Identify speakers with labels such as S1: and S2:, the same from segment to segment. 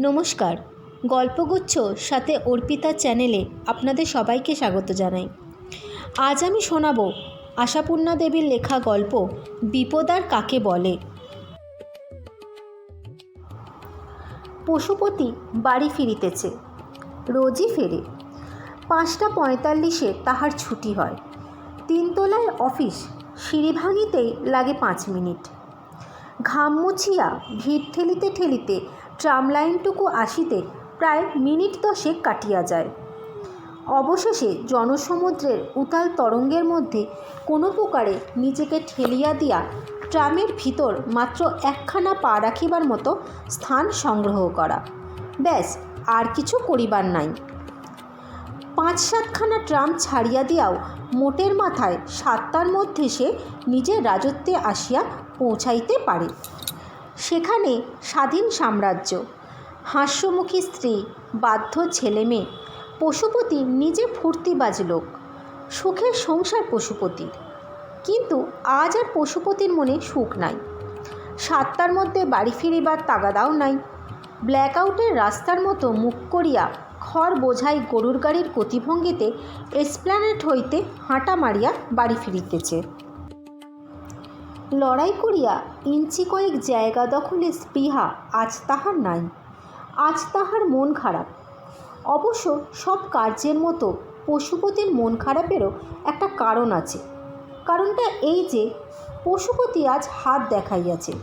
S1: নমস্কার, গল্পগুচ্ছ সাথে অর্পিতা চ্যানেলে আপনাদের সবাইকে স্বাগত জানাই। আজ আমি শোনাব আশাপূর্ণা দেবীর লেখা গল্প বিপদ আর কাকে বলে। পশুপতি বাড়ি ফিরিতেছে। রোজই ফেরে। 5:45 তাহার ছুটি হয়। 3 তলায় অফিস। সিঁড়ি ভাঙিতেই লাগে 5 মিনিট। ঘাম মুছিয়া ভিড় ঠেলিতে ঠেলিতে ট্রাম লাইনটুকু আসিতে প্রায় মিনিট 10 কাটিয়া যায়। অবশেষে জনসমুদ্রের উতাল তরঙ্গের মধ্যে কোনো প্রকারে নিজেকে ঠেলিয়া দিয়া ট্রামের ভিতর মাত্র একখানা পা রাখিবার মতো স্থান সংগ্রহ করা, ব্যাস, আর কিছু করিবার নাই। 5-7খানা ট্রাম ছাড়িয়া দিয়াও মোটের মাথায় 7টার মধ্যে সে নিজের রাজত্বে আসিয়া পৌঁছাইতে পারে। সেখানে স্বাধীন সাম্রাজ্য, হাস্যমুখী স্ত্রী, বাধ্য ছেলে মেয়ে। পশুপতি নিজে ফুর্তিবাজ লোক, সুখের সংসার পশুপতির। কিন্তু আজ আর পশুপতির মনে সুখ নাই। 7টার মধ্যে বাড়ি ফিরিবার তাগাদাও নাই। ব্ল্যাকআউটের রাস্তার মতো মুখ করিয়া খড় বোঝাই গরুর গাড়ির গতিভঙ্গিতে এসপ্ল্যানেড হইতে হাঁটা মারিয়া বাড়ি ফিরিতেছে। লড়াই করিয়া ইঞ্চি কয়েক জায়গা দখলের স্পৃহা আজ তাহার নাই। আজ তাহার মন খারাপ। অবশ্য সব কার্যের মতো পশুপতির মন খারাপেরও একটা কারণ আছে। কারণটা এই যে পশুপতি আজ হাত দেখাইয়াছে।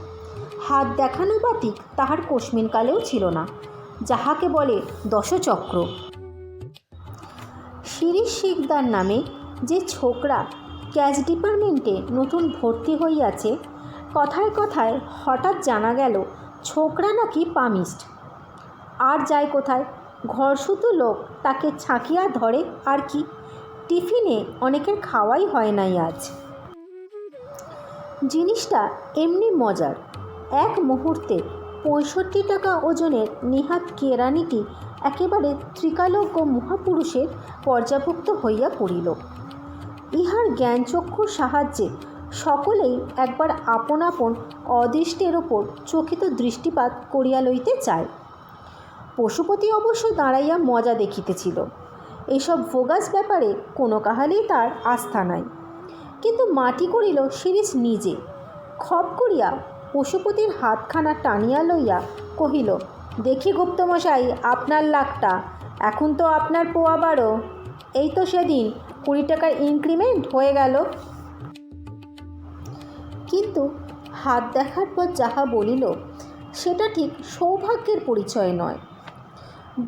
S1: হাত দেখানো বাতিক তাহার কোশমিনকালেও ছিল না, যাহাকে বলে দশচক্র। শিরিষ শিকদার নামে যে ছোকরা ক্যাচ ডিপার্টমেন্টে নতুন ভর্তি হইয়াছে, কথায় কথায় হঠাৎ জানা গেল ছোকরা নাকি পামিস্ট। আর যায় কোথায়? ঘরসুতো লোক তাকে ছাঁকিয়া ধরে আর কি। টিফিনে অনেকের খাওয়াই হয় নাই আজ। জিনিসটা এমনি মজার। এক মুহূর্তে 65 টাকা ওজনের নিহাত কেরানিটি একেবারে ত্রিকালজ্ঞ মহাপুরুষের পর্যাভুক্ত হইয়া পড়িল। ইহার জ্ঞানচক্ষুর সাহায্যে সকলেই একবার আপন আপন অদৃষ্টের ওপর চকিত দৃষ্টিপাত করিয়া লইতে চায়। পশুপতি অবশ্য দাঁড়াইয়া মজা দেখিতেছিল। এইসব ভোগাস ব্যাপারে কোনো কাহালেই তার আস্থা নাই। কিন্তু মাটি করিল শিরিষ নিজে। খপ করিয়া পশুপতির হাতখানা টানিয়া লইয়া কহিল, দেখি গুপ্তমশাই, আপনার লাখটা। এখন তো আপনার পোয়া 12। এই তো সেদিন 20 টাকার ইনক্রিমেন্ট হয়ে গেল। কিন্তু হাত দেখার পর যাহা বলিল সেটা ঠিক সৌভাগ্যের পরিচয় নয়।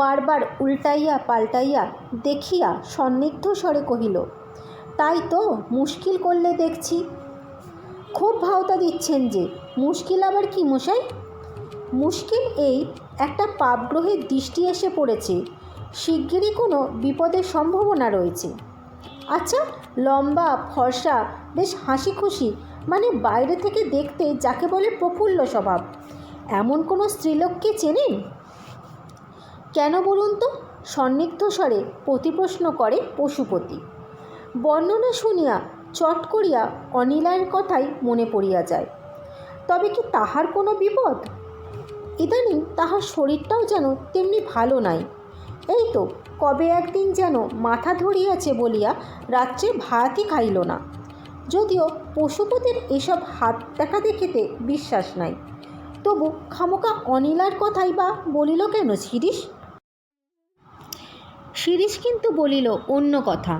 S1: বারবার উল্টাইয়া পাল্টাইয়া দেখিয়া সন্নিগ্ধ স্বরে কহিল, তাই তো মুশকিল করলে দেখছি। খুব ভাওতা দিচ্ছেন যে। মুশকিল আবার কি মশাই? মুশকিল এই, একটা পাপগ্রহের দৃষ্টি এসে পড়েছে। শিগগিরই কোনো বিপদের সম্ভাবনা রয়েছে। আচ্ছা, লম্বা, ফর্সা, বেশ হাসি খুশি, মানে বাইরে থেকে দেখতে যাকে বলে প্রফুল্ল স্বভাব, এমন কোনো স্ত্রীলোককে চেনেন? কেন বলুন তো? সন্নিগ্ধ স্বরে প্রতিপ্রশ্ন করে পশুপতি। বর্ণনা শুনিয়া চট করিয়া অনিলার কথাই মনে পড়িয়া যায়। তবে কি তাহার কোনো বিপদ? ইদানিং তাহার শরীরটাও যেন তেমনি ভালো নাই। এই তো কবে একদিন যেন মাথা ধরিয়াছে বলিয়া রাত্রে ভাতই খাইল না। যদিও পশুপতির এসব হাত দেখা দেখিতে বিশ্বাস নাই, তবু খামোকা অনিলার কথাই বা বলিল কেন শিরিষ? শিরিষ কিন্তু বলিল অন্য কথা।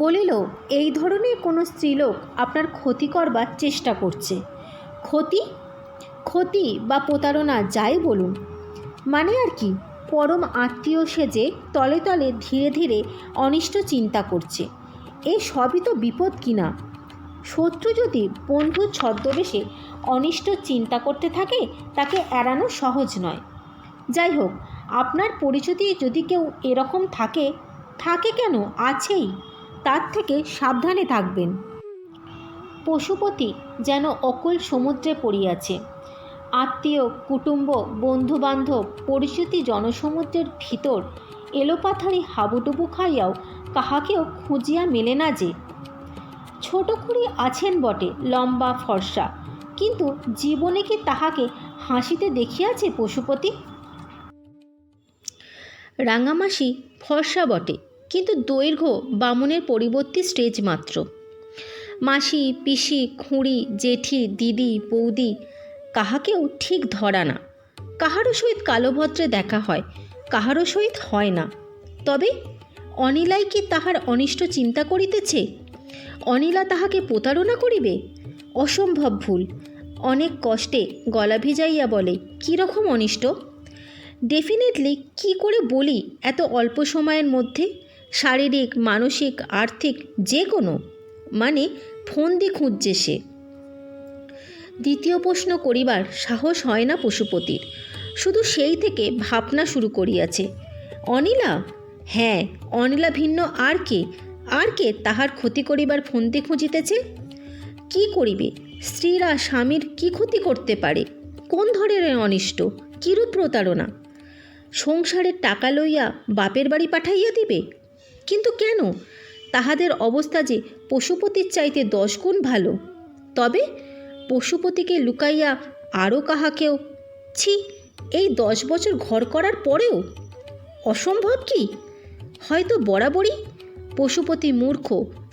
S1: বলিল, এই ধরনের কোনো স্ত্রীলোক আপনার ক্ষতি করবার চেষ্টা করছে। ক্ষতি বা প্রতারণা যাই বলুন, মানে আর কি, পরম আত্মীয় সেজে তলে তলে ধীরে ধীরে অনিষ্ট চিন্তা করছে। এই সবই তো বিপদ কিনা। শত্রু যদি বন্ধুর ছদ্মবেশে অনিষ্ট চিন্তা করতে থাকে, তাকে এড়ানো সহজ নয়। যাই হোক, আপনার পরিচিতি যদি কেউ এরকম থাকে কেন, আছেই। তার থেকে সাবধানে থাকবেন। পশুপতি যেন অকুল সমুদ্রে পড়িয়াছে। আত্মীয়, কুটুম্ব, বন্ধুবান্ধব, পরিচিতি জনসমুদ্রের ভিতর এলোপাথারি হাবুডুবু খাইয়াও কাহাকেও খুঁজিয়া মেলে না যে। ছোট খুড়ি আছেন বটে, লম্বা ফর্সা, কিন্তু জীবনে কি তাহাকে হাসিতে দেখিয়াছে পশুপতি? রাঙামাসি ফর্সা বটে, কিন্তু দৈর্ঘ্য বামনের পরিবর্তী স্টেজ মাত্র। মাসি, পিসি, খুঁড়ি, জেঠি, দিদি, বৌদি কাহাকেও ঠিক ধরা না। কাহারও সহিত কালোভদ্রে দেখা হয়, কাহারও সহিত হয় না। তবে অনিলাই কি তাহার অনিষ্ট চিন্তা করিতেছে? অনিলা তাহাকে প্রতারণা করিবে? অসম্ভব ভুল। অনেক কষ্টে গলা ভিজাইয়া বলে, কীরকম অনিষ্ট? ডেফিনেটলি কি করে বলি এত অল্প সময়ের মধ্যে? শারীরিক, মানসিক, আর্থিক, যে কোনো, মানে ফন্দি খুঁজছে সে। দ্বিতীয় প্রশ্ন করিবার সাহস হয় না পশুপতির। শুধু সেই থেকে ভাবনা শুরু করিয়াছে। অনিলা? হ্যাঁ, অনিলা ভিন্ন আর কে? আর কে তাহার ক্ষতি করিবার ফন্দি খুঁজিতেছে? কি করিবে? স্ত্রীরা স্বামীর কি ক্ষতি করতে পারে? কোন ধরনের অনিষ্ট? কিরূপ প্রতারণা? সংসারের টাকা লইয়া বাপের বাড়ি পাঠাইয়া দিবে? কিন্তু কেন? তাহাদের অবস্থা যে পশুপতির চাইতে 10 গুণ ভালো। তবে পশুপতিকে লুকাইয়া আরও কাহাকেও? ছি, এই 10 বছর ঘর করার পরেও অসম্ভব কি? হয়তো বরাবরই পশুপতি মূর্খ,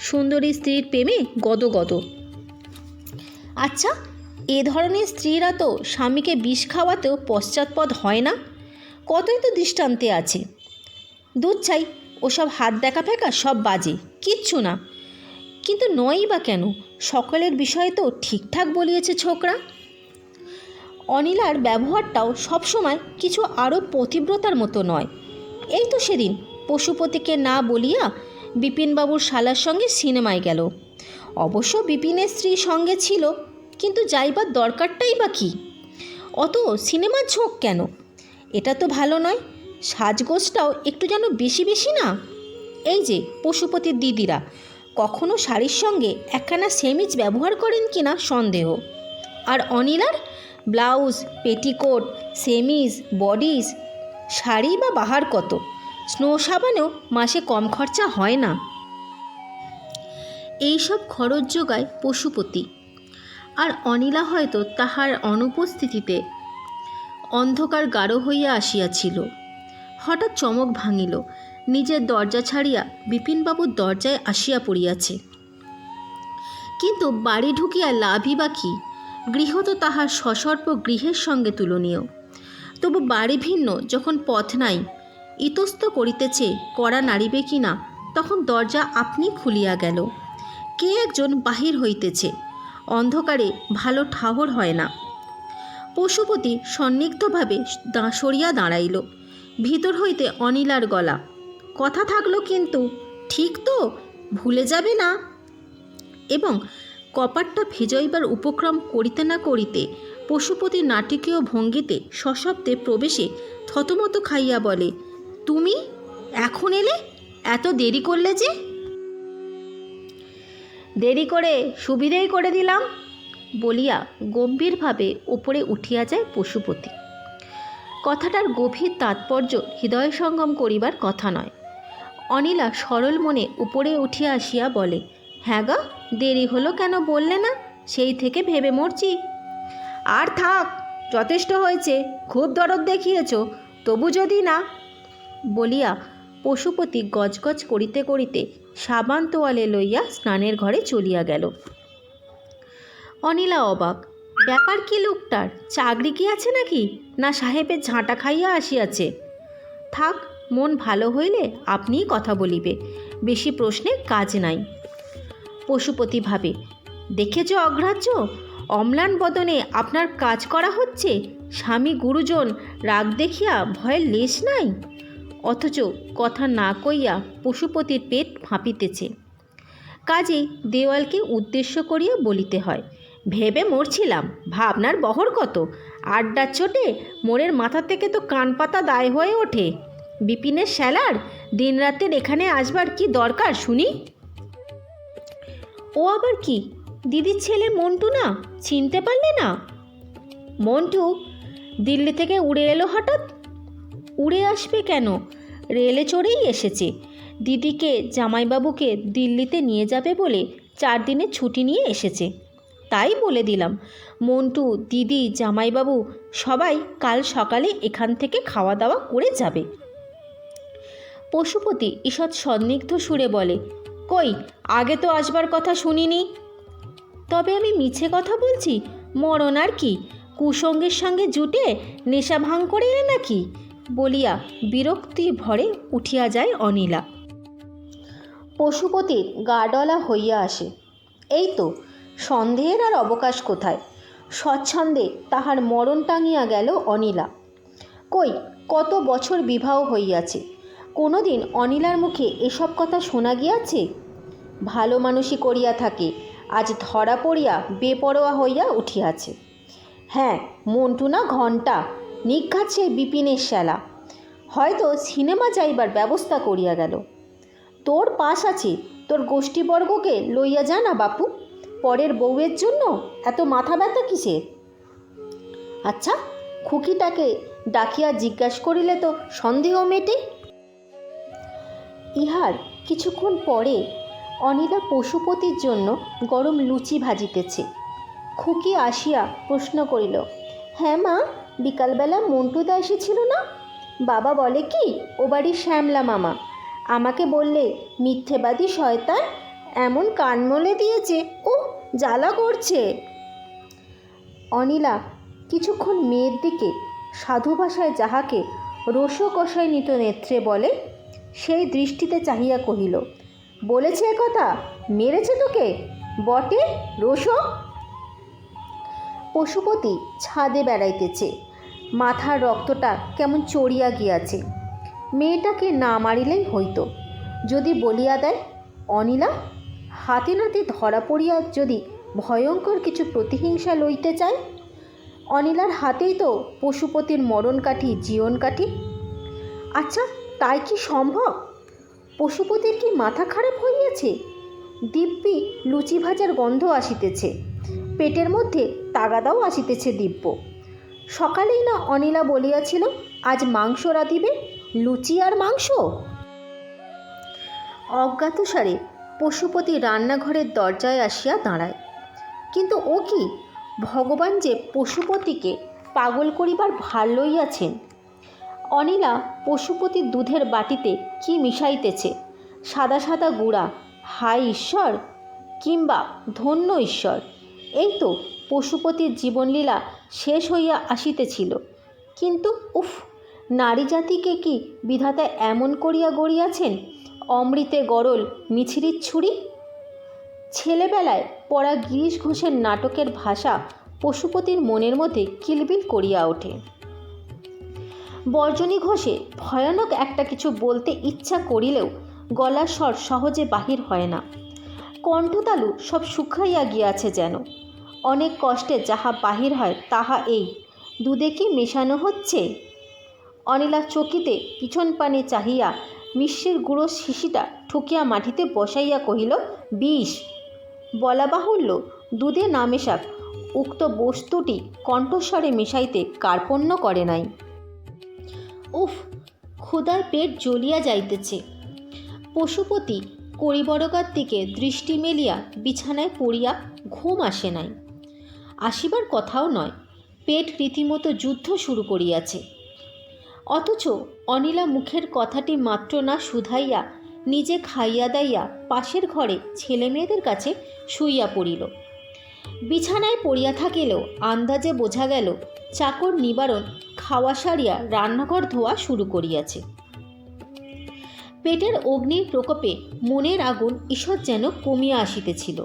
S1: সুন্দরী স্ত্রীর প্রেমে গদগদ। আচ্ছা, এ ধরনের স্ত্রীরা তো স্বামীকে বিষ খাওয়াতেও পশ্চাৎপদ হয় না। কতই তো দৃষ্টান্তে আছে। দুধ চাই, ওসব হাত দেখা ফেকা সব বাজে, কিচ্ছু না। কিন্তু নয়ই বা কেন? সকলের বিষয়ে তো ঠিকঠাক বলিয়েছে ছোকরা। অনিলার ব্যবহারটাও সবসময় কিছু আরও পতিব্রতার মতো নয়। এই তো সেদিন পশুপতিকে না বলিয়া বিপিনবাবুর শালার সঙ্গে সিনেমায় গেল। অবশ্য বিপিনের স্ত্রী সঙ্গে ছিল, কিন্তু যাইবার দরকারটাই বা কী? অত সিনেমার ঝোঁক কেন? এটা তো ভালো নয়। সাজগোজটাও একটু যেন বেশি বেশি না? এই যে পশুপতির দিদিরা কখনো শাড়ির সঙ্গে একখানা সেমিজ ব্যবহার করেন কি না সন্দেহ। আর অনিলার ব্লাউজ, পেটিকোট, সেমিজ, বডিজ, শাড়ি বা বাহার কত। স্নো সাবানেও মাসে কম খরচা হয় না। এইসব খরচ যোগায় পশুপতি। আর অনিলা হয়তো তাহার অনুপস্থিতিতে অন্ধকার গাঢ় হইয়া আসিয়াছিল। হঠাৎ চমক ভাঙিল। নিজের দরজা ছাড়িয়া বিপিনবাবুর দরজায় আসিয়া পড়িয়াছে। কিন্তু বাড়ি ঢুকিয়া লাভই বা কী? গৃহ তো তাহার সসর্প গৃহের সঙ্গে তুলনীয়। তবু বাড়ি ভিন্ন যখন পথ নাই, ইতস্ত করিতেছে করা নাড়িবে কি না, তখন দরজা আপনি খুলিয়া গেল। কে একজন বাহির হইতেছে। অন্ধকারে ভালো ঠাহর হয় না। পশুপতি সন্নিগ্ধভাবে সরিয়া দাঁড়াইল। ভিতর হইতে অনিলার গলা, কথা থাকলো কিন্তু, ঠিক তো? ভুলে যাবে না? এবং কপাটটা ভেজাইবার উপক্রম করিতে না করিতে পশুপতির নাটকীয় ভঙ্গিতে সশব্দে প্রবেশে থতমত খাইয়া বলে, তুমি এখন এলে? এত দেরি করলে যে? দেরি করে সুবিধেই করে দিলাম বলিয়া গম্ভীরভাবে ওপরে উঠিয়া যায় পশুপতি। কথাটার গভীর তাৎপর্য হৃদয় সঙ্গম করিবার কথা নয়। অনিলা সরল মনে উপরে উঠিয়া আসিয়া বলে, হ্যাঁ গা, দেরি হলো কেন বললে না? সেই থেকে ভেবে মরছি। আর থাক, যথেষ্ট হয়েছে, খুব দরদ দেখিয়েছ, তবু যদি না। বলিয়া পশুপতি গজগজ করিতে করিতে সাবান তোয়ালে লইয়া স্নানের ঘরে চলিয়া গেল। অনিলা অবাক। ব্যাপার কি লোকটার? চাকরি কি আছে নাকি? না সাহেবের ঝাঁটা খাইয়া আসিয়াছে? থাক, মন ভালো হইলে আপনিই কথা বলিবে, বেশি প্রশ্নে কাজ নাই। পশুপতি ভাবে, দেখেছ অগ্রাহ্য, অম্লান বদনে আপনার কাজ করা হচ্ছে, স্বামী গুরুজন রাগ দেখিয়া ভয়ের লেশ নাই। অথচ কথা না কইয়া পশুপতির পেট ফাঁপিতেছে। কাজেই দেওয়ালকে উদ্দেশ্য করিয়া বলিতে হয়, ভেবে মরছিলাম, ভাবনার বহর কত। আড্ডার চোটে মোড়ের মাথা থেকে তো কান পাতা দায় হয়ে ওঠে। বিপিনের শ্যালার দিনরাতের এখানে আসবার কি দরকার শুনি? ও আবার কি? দিদির ছেলে মন্টু না? চিনতে পারলে না? মন্টু দিল্লি থেকে উড়ে এলো হঠাৎ। উড়ে আসবে কেন? রেলে চড়েই এসেছে। দিদিকে জামাইবাবুকে দিল্লিতে নিয়ে যাবে বলে 4 দিনের ছুটি নিয়ে এসেছে। তাই বলে দিলাম, মন্টু, দিদি, জামাইবাবু সবাই কাল সকালে এখান থেকে খাওয়া দাওয়া করে যাবে। পশুপতি ঈষৎ সন্দিগ্ধ সুরে বলে, কই, আগে তো আসবার কথা শুনিনি। তবে আমি মিছে কথা বলছি? মরণ আর কি, কুসঙ্গের সঙ্গে জুটে নেশা ভাঙ করে এলে নাকি? বলিয়া বিরক্তি ভরে উঠিয়া যায় অনিলা। পশুপতির গা ডলা হইয়া আসে। এই তো, সন্দেহের আর অবকাশ কোথায়? স্বচ্ছন্দে তাহার মরণ টাঙিয়া গেল অনিলা। কই, কত বছর বিবাহ হইয়াছে, কোনো দিন অনিলার মুখে এসব কথা শোনা গিয়াছে? ভালো মানুষই করিয়া থাকে, আজ ধরা পড়িয়া বেপরোয়া হইয়া উঠিয়াছে। হ্যাঁ, মন্টু না ঘণ্টা, নিঘাত সেই বিপিনের শ্যালা, হয়তো সিনেমা যাইবার ব্যবস্থা করিয়া গেল। তোর পাশ আছে, তোর গোষ্ঠীবর্গকে লইয়া যা না বাপু, পরের বউয়ের জন্য এত মাথা ব্যথা কিসের? আচ্ছা, খুকিটাকে ডাকিয়া জিজ্ঞাসা করিলে তো সন্দেহ মেটে। ইহার কিছুক্ষণ পরে অনিলা পশুপতির জন্য গরম লুচি ভাজিতেছে। খুকি আসিয়া প্রশ্ন করিল, হ্যাঁ মা, বিকালবেলা মন্টুদা এসেছিল না? বাবা বলে কি ও বাড়ির শ্যামলা মামা, আমাকে বললে মিথ্যেবাদী শয়তান, এমন কান মলে দিয়েছে, ও জ্বালা করছে। অনিলা কিছুক্ষণ মেয়ের দিকে সাধু ভাষায় যাহাকে রসকষায়নিত নেত্রে বলে সেই দৃষ্টিতে চাহিয়া কহিল, বলেছে কথা, মেরেছে তোকে বটে রোষ? পশুপতি ছাদে বেড়াইতেছে, মাথার রক্তটা কেমন চড়িয়া গিয়াছে। মেয়েটাকে না মারিলেই হইতো, যদি বলিয়া দেয় অনিলা, হাতে নাতে ধরা পড়িয়া যদি ভয়ঙ্কর কিছু প্রতিহিংসা লইতে চায়। অনিলার হাতেই তো পশুপতির মরণ কাঠি, জীবন কাঠি। আচ্ছা, তাই কি সম্ভব? পশুপতির কি মাথা খারাপ হইয়াছে? দিব্যি লুচি ভাজার গন্ধ আসিতেছে, পেটের মধ্যে তাগাদাও আসিতেছে দিব্য। সকালেই না অনিলা বলিয়াছিল আজ মাংস রাঁধিবে, লুচি আর মাংস। অজ্ঞাতসারে পশুপতি রান্নাঘরের দরজায় আসিয়া দাঁড়ায়। কিন্তু ও কি, ভগবান যে পশুপতিকে পাগল করিবার ভার লইয়াছেন। অনিলা পশুপতির দুধের বাটিতে কি মিশাইতেছে, সাদা সাদা গুঁড়া, হায় ঈশ্বর, কিংবা ধন্য ঈশ্বর। এই তো পশুপতির জীবনলীলা শেষ হইয়া আসিতেছিল, কিন্তু উফ, নারী জাতিকে কি বিধাতা এমন করিয়া গড়িয়াছেন, অমৃতে গরল মিছিরির ছুরি। ছেলেবেলায় পড়া গিরিশ ঘোষের নাটকের ভাষা পশুপতির মনের মধ্যে কিলবিল করিয়া ওঠে। বর্জনী ঘোষে ভয়ানক একটা কিছু বলতে ইচ্ছা করিলেও গলার স্বর সহজে বাহির হয় না, কণ্ঠতালু সব শুকাইয়া গিয়াছে যেন। অনেক কষ্টে যাহা বাহির হয় তাহা এই, দুধে কি মেশানো হচ্ছে? অনিলা চকিতে পিছন পানে চাহিয়া মিশ্রের গুঁড়ো শিশিটা ঠুকিয়া মাটিতে বসাইয়া কহিল, বিষ। বলা বাহুল্য, দুধে না মেশাক, উক্ত বস্তুটি কণ্ঠস্বরে মিশাইতে কার্পণ্য করে নাই। উফ, ক্ষুধায় পেট জ্বলিয়া যাইতেছে। পশুপতি করিবরগার দিকে দৃষ্টি মেলিয়া বিছানায় পড়িয়া ঘুম আসে নাই, আসিবার কথাও নয়। পেট রীতিমতো যুদ্ধ শুরু করিয়াছে। অথচ অনিলা মুখের কথাটি মাত্র না শুধাইয়া নিজে খাইয়া দাইয়া পাশের ঘরে ছেলে মেয়েদের কাছে শুইয়া পড়িল। বিছানায় পড়িয়া থাকিলেও আন্দাজে বোঝা গেল চাকর নিবারণ খাওয়া সারিয়া রান্নাঘর ধোয়া শুরু করিয়াছে। পেটের অগ্নির প্রকোপে মনের আগুন ঈষৎ যেন কমিয়া আসিতেছিল।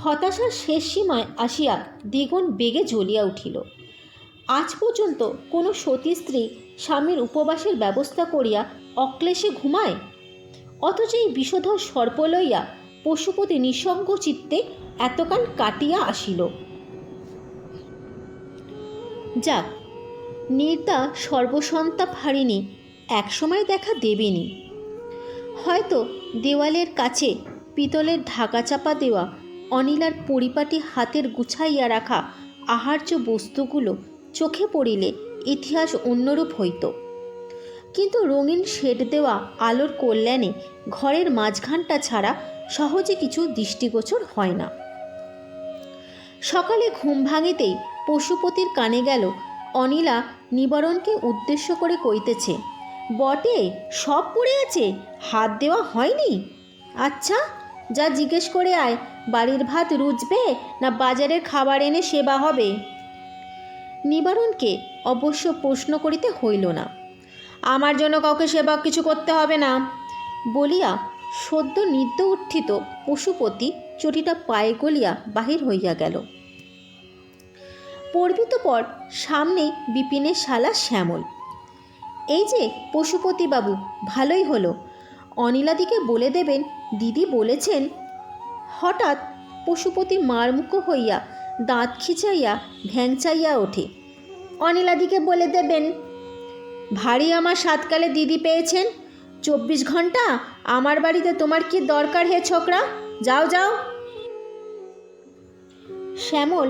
S1: হতাশার শেষ সীমায় আসিয়া দ্বিগুণ বেগে জ্বলিয়া উঠিল। আজ পর্যন্ত কোনো সতী স্ত্রী স্বামীর উপবাসের ব্যবস্থা করিয়া অক্লেশে ঘুমায়? অথচ এই বিষধর সর্প লইয়া পশুপতি নিঃসঙ্গ চিত্তে এতকাল কাটিয়া আসিল। যাক, নির্দা সর্বসন্তাপ হারিণী একসময় দেখা দেবেনি। হয়তো দেওয়ালের কাছে পিতলের ঢাকা চাপা দেওয়া অনিলার পরিপাটি হাতের গুছাইয়া রাখা আহার্য বস্তুগুলো চোখে পড়িলে ইতিহাস অন্যরূপ হইত। কিন্তু রঙিন শেড দেওয়া আলোর কল্যাণে ঘরের মাঝখানটা ছাড়া সহজে কিছু দৃষ্টিগোচর হয় না। সকালে ঘুম ভাঙিতেই পশুপতির কানে গেল অনিলা নিবারণকে উদ্দেশ্য করে কইতেছে, বটে, সব পড়ে আছে, হাত দেওয়া হয়নি? আচ্ছা, যা জিজ্ঞেস করে আয়, বাড়ির ভাত রুচবে না বাজারের খাবার এনে সেবা হবে? নিবারণকে অবশ্য প্রশ্ন করিতে হইল না। আমার জন্য কাউকে সেবা কিছু করতে হবে না বলিয়া সদ্য নিদ্য উত্থিত পশুপতি চটিটা পায়ে গলিয়া বাহির হইয়া গেল। পর সামনে বিপিনের শালা শ্যামল। এই যে পশুপতিবাবু, ভালোই হলো, অনিলাদিকে বলে দেবেন, দিদি বলেছেন। হঠাৎ পশুপতি মারমুখো হইয়া দাঁত খিচাইয়া ভ্যাংচাইয়া ওঠে। অনিলাদিকে বলে দেবেন? ভারী আমার সাতকালে দিদি পেয়েছেন, 24 ঘন্টা আমার বাড়িতে তোমার কি দরকার হে ছোকরা? যাও যাও। শ্যামল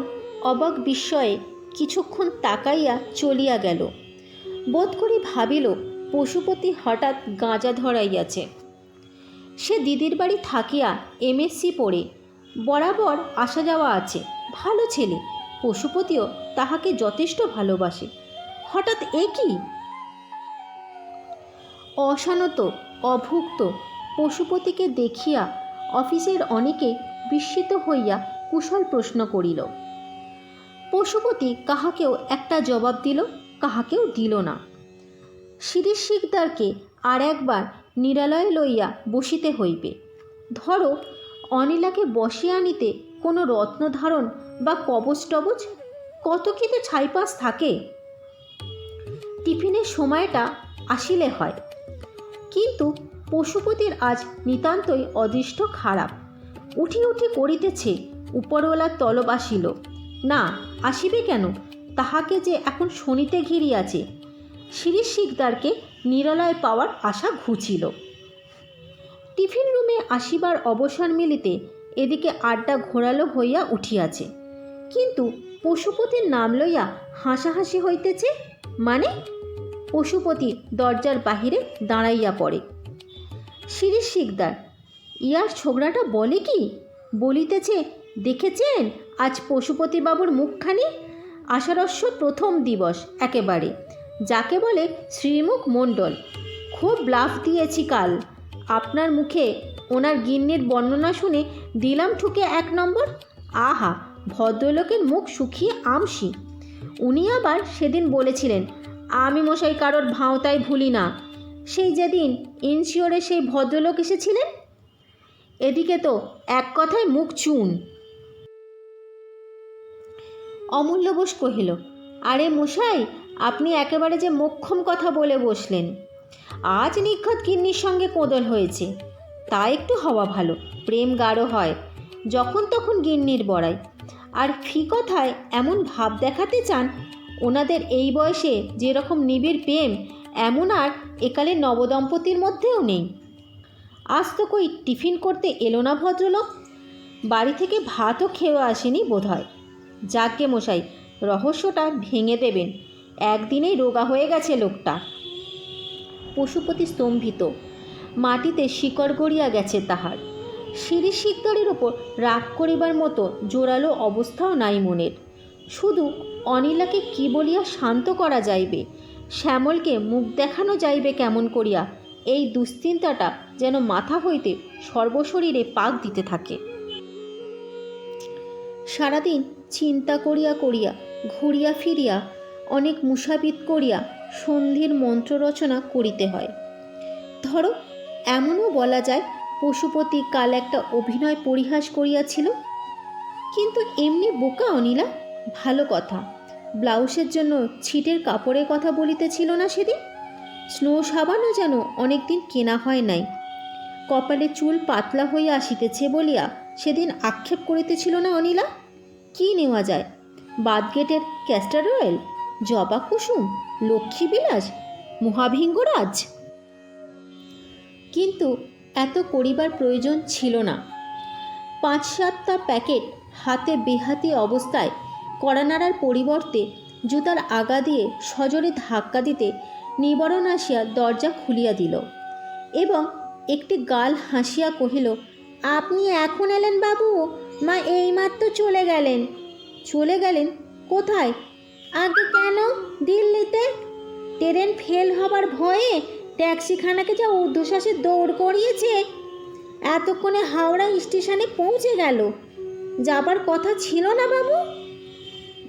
S1: অবাক বিস্ময়ে কিছুক্ষণ তাকাইয়া চলিয়া গেল। বোধ করি ভাবিল পশুপতি হঠাৎ গাঁজা ধরাইয়াছে। সে দিদির বাড়ি থাকিয়া MSc পড়ে বরাবর আসা যাওয়া আছে, ভালো ছেলে। পশুপতিও তাহাকে যথেষ্ট ভালোবাসে। হঠাৎ এ কি? অশানত অভুক্ত পশুপতিকে দেখিয়া অফিসের অনেকে বিস্মিত হইয়া কুশল প্রশ্ন করিল। পশুপতি কাহাকেও একটা জবাব দিল, কাহাকেও দিল না। শিরিষ শিকদারকে আর একবার নিরালয়ে লইয়া বসিতে হইবে। ধরো অনিলাকে বসিয়া আনিতে কোনো রত্নধারণ বা কবচ টবচ কত কি তো ছাইপাস থাকে। টিফিনের সময়টা আসিলে হয়। কিন্তু পশুপতির আজ নিতান্তই অদৃষ্ট খারাপ। উঠি উঠি করিতেছে, উপরওয়ালার তলব আসিল না, আসিবে কেন? তাহাকে যে এখন শনিতে ঘিরিয়াছে। শিরিষ শিকদারকে নিরালয় পাওয়ার আশা ঘুচিল। টিফিন রুমে আসিবার অবসর মিলিতে এদিকে আড্ডা ঘোরালো হইয়া উঠিয়াছে। কিন্তু পশুপতির নাম লইয়া হাসাহাসি হইতেছে। মানে? পশুপতি দরজার বাহিরে দাঁড়াইয়া পড়ে। শিরিষ শিকদার, ইয়ার ছোকরাটা বলে কি? বলিতেছে, দেখেছেন আজ পশুপতিবাবুর মুখখানি? আষাঢ়স্য প্রথম দিবস একেবারে, যাকে বলে শ্রীমুখ মণ্ডল। খুব ব্লাফ দিয়েছি কাল। আপনার মুখে ওনার গিন্নির বর্ণনা শুনে দিলাম ঠুকে 1 নম্বর। আহা, ভদ্রলোকের মুখ শুকিয়ে আমসি। উনি আবার সেদিন বলেছিলেন, আমি মশাই কারোর ভাঁওতায় ভুলি না। সেই যেদিন ইনশিওরে সেই ভদ্রলোক এসেছিলেন। এদিকে তো এক কথায় মুখ চুন। অমূল্য বোস কহিল, আরে মশাই, আপনি একেবারে যে মোক্ষম কথা বলে বসলেন। আজ নিখৎ গিন্নির সঙ্গে কোদল হয়েছে, তা একটু হওয়া ভালো, প্রেম গাঢ় হয় যখন তখন গিন্নির বড়াই। আর ফি কথায় এমন ভাব দেখাতে চান, ওনাদের এই বয়সে যেরকম নিবিড় প্রেম এমন আর একালের নবদম্পতির মধ্যেও নেই। আজ তো কই টিফিন করতে এলো না ভদ্রলোক, বাড়ি থেকে ভাতও খেয়ে আসেনি বোধ হয়। যাকে মশাই, রহস্যটা ভেঙে দেবেন, একদিনেই রোগা হয়ে গেছে লোকটা। পশুপতি স্তম্ভিত, মাটিতে শিকড় গড়িয়া গেছে তাহার। শিরিষ শিকদারের ওপর রাগ করিবার মতো জোরালো অবস্থাও নাই মনের। শুধু অনিলাকে কি বলিয়া শান্ত করা যাইবে, শ্যামলকে মুখ দেখানো যাইবে কেমন করিয়া, এই দুশ্চিন্তাটা যেন মাথা হইতে সর্বশরীরে পাক দিতে থাকে। সারাদিন চিন্তা করিয়া করিয়া ঘুরিয়া ফিরিয়া অনেক মুসাবিদ করিয়া সন্ধির মন্ত্র রচনা করিতে হয়। ধরো এমনও বলা যায় পশুপতি কাল একটা অভিনয় পরিহাস করিয়াছিল। কিন্তু এমনি বোকা অনিলা, ভালো কথা। ব্লাউজের জন্য ছিটের কাপড়ের কথা বলিতেছিল না সেদিন? স্নো সাবানও যেন অনেকদিন কেনা হয় নাই। কপালে চুল পাতলা হইয়া আসিতেছে বলিয়া সেদিন আক্ষেপ করিতেছিল না অনিলা? কি নেওয়া যায়? বাদগেটের ক্যাস্টার অয়েল, জবা কুসুম, লক্ষ্মী বিলাস, মহাভিঙ্গরাজ? কিন্তু এত করিবার প্রয়োজন ছিল না। 5-7টা প্যাকেট হাতে বেহাতি অবস্থায় কড়া নাড়ার পরিবর্তে জুতার আগা দিয়ে সজোরে ধাক্কা দিতে নিবারণ আসিয়া দরজা খুলিয়া দিল এবং একটি গাল হাসিয়া কহিল, আপনি এখন এলেন বাবু? মা এইমাত্র চলে গেলেন। চলে গেলেন কোথায়? আগে কেন? দিল্লিতে। ট্রেন ফেল হবার ভয়ে ট্যাক্সিখানাকে যা ঊর্ধ্বশ্বাসে দৌড় করিয়েছে, এতক্ষণে হাওড়া স্টেশনে পৌঁছে গেল। যাবার কথা ছিল না বাবু?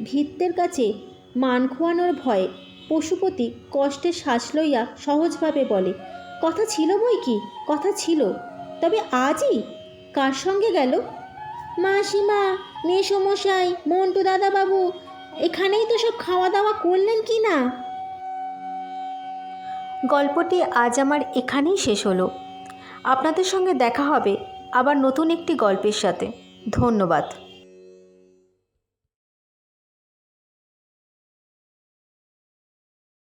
S1: ভৃত্যের কাছে মান খোয়ানোর ভয়ে পশুপতি কষ্টে শ্বাস লইয়া সহজভাবে বলে, কথা ছিল বই কি, কথা ছিল। তবে আজই কার সঙ্গে গেল? মাসিমা, মেসমশাই, মন্টু দাদাবাবু এখানেই তো সব খাওয়া দাওয়া করলেন কি না? গল্পটি আজ আমার এখানেই শেষ হলো। আপনাদের সঙ্গে দেখা হবে আবার নতুন একটি গল্পের সাথে। ধন্যবাদ।